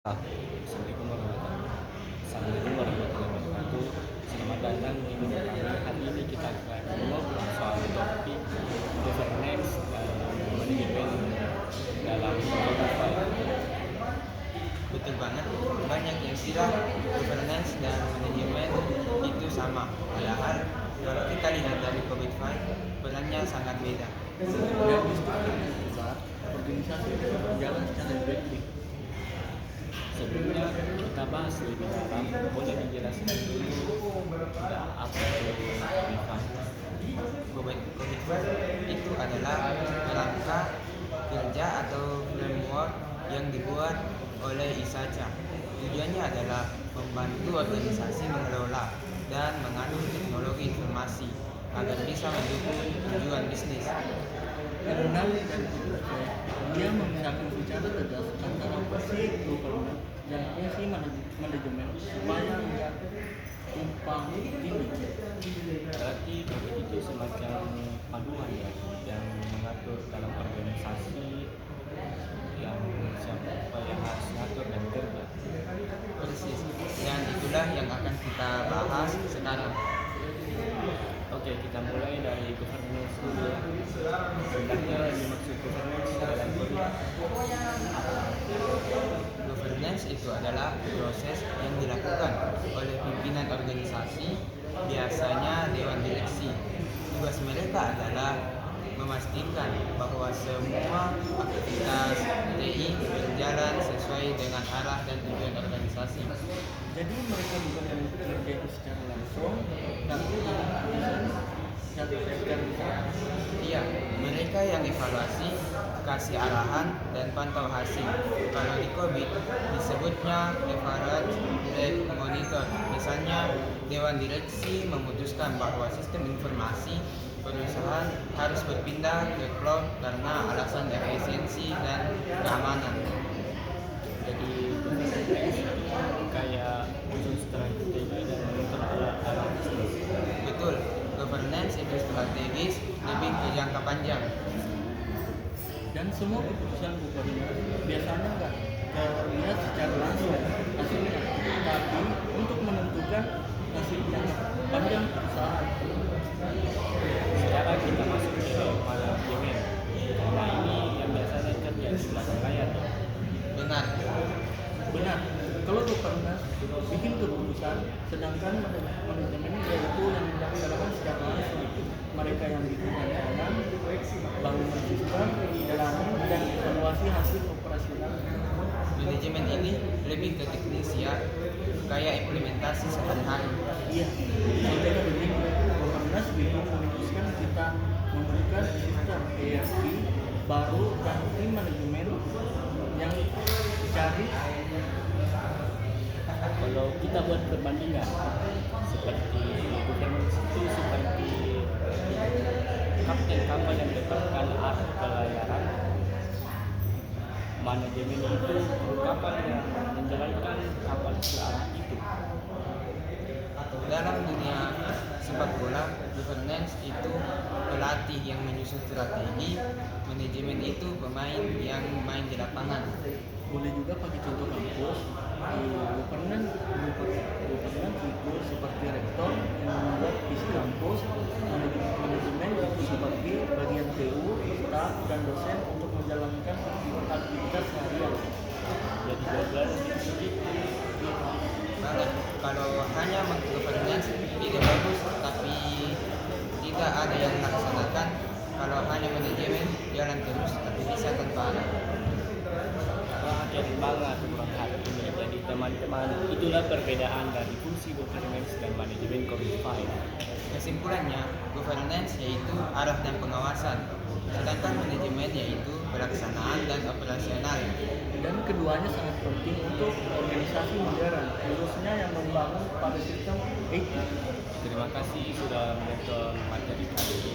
Assalamualaikum warahmatullahi wabarakatuh. Selamat datang di video kami. Hari ini kita akan ngobrol soal topik governance manajemen dalam Spotify. Betul banget, banyak yang bilang governance dan manajemen itu sama. Padahal kalau kita lihat dari COVID-5, perannya sangat beda. Dan di struktur yang besar, organisasi bisa berjalan secara efektif. Sebelumnya kita bahas lebih dalam, boleh dijelaskan dulu apa itu Spotify? COVID-5 itu adalah kerangka kerja atau framework yang dibuat oleh ISACA. Tujuannya adalah membantu organisasi mengelola dan mengatur teknologi informasi agar bisa mendukung tujuan bisnis. Karena dan dia memisahkan secara tegas antara fungsi governance dan fungsi manajemen supaya tidak tumpang tindih. Berarti COVID itu semacam paduan ya, yang mengatur dalam organisasi yang siapa yang harus ngatur dan kerja. Persis. Dan itulah yang akan kita bahas sekarang. Oke, kita mulai dari governance dulu ya. Sebenarnya yang dimaksud governance dalam Korea Governance itu adalah proses yang dilakukan oleh pimpinan organisasi, biasanya dewan direksi. Tugas mereka adalah memastikan bahwa semua aktivitas TI berjalan sesuai dengan arah dan tujuan organisasi. Jadi mereka bukan yang bekerja secara langsung, tapi yang bisa secara besar. Iya, mereka yang evaluasi, kasih arahan, dan pantau hasil. Kalau di COVID, disebutnya evaluate dan monitor. Misalnya, Dewan Direksi memutuskan bahwa sistem informasi perusahaan harus berpindah ke cloud karena alasan efisiensi dan keamanan. jadi governance kayak unsur strategi dan menentukan arah bisnis. Betul, governance itu strategis, lebih ke jangka panjang. Dan semua keputusan gubernur biasanya nggak terlihat secara langsung hasilnya, tapi untuk menentukan nasib jangka panjang perusahaan. Sekarang kita masuk ke manajemen. Nah ini yang biasanya kerja di belakang layar. Benar, Benar, kalau governance bikin keputusan, sedangkan manajemen yaitu yang menjalankan secara langsung. Mereka yang bikin rancangan, bangunan sistem, jalanan, dan evaluasi hasil operasional. manajemen ini lebih ke teknis ya, kayak implementasi sehari-hari. Iya, contohnya begini, governance itu memutuskan kita memberikan sistem ERP baru dan tim manajemen yang dicari. Kalau kita buat perbandingan seperti governance itu seperti kapten kapal yang menetapkan arah pelayaran, manajemen itu kru kapal yang menjalankan kapal ke arah itu. Dalam dunia sepak bola, governance itu pelatih yang menyusun strategi, manajemen itu pemain yang main di lapangan. Boleh juga pakai contoh kampus. Governance itu seperti rektor yang membuat visi kampus, manajemen itu seperti bagian TU, staf, dan dosen untuk menjalankan aktivitas seharian. Jadi governance itu begitu. Banget, kalau hanya governance itu bagus, tapi tidak ada yang melaksanakan. Kalau hanya manajemen jalan terus, tapi bisa tanpa arah. Wah, jadi banget kurang hari ini. Jadi teman-teman, itulah perbedaan dari fungsi governance dan manajemen COVID-5. Kesimpulannya, governance yaitu arah dan pengawasan, sedangkan manajemen yaitu pelaksanaan dan operasional. Dan keduanya sangat penting untuk organisasi modern, khususnya yang membangun pada sistem IT. Terima kasih sudah menonton materi kali ini.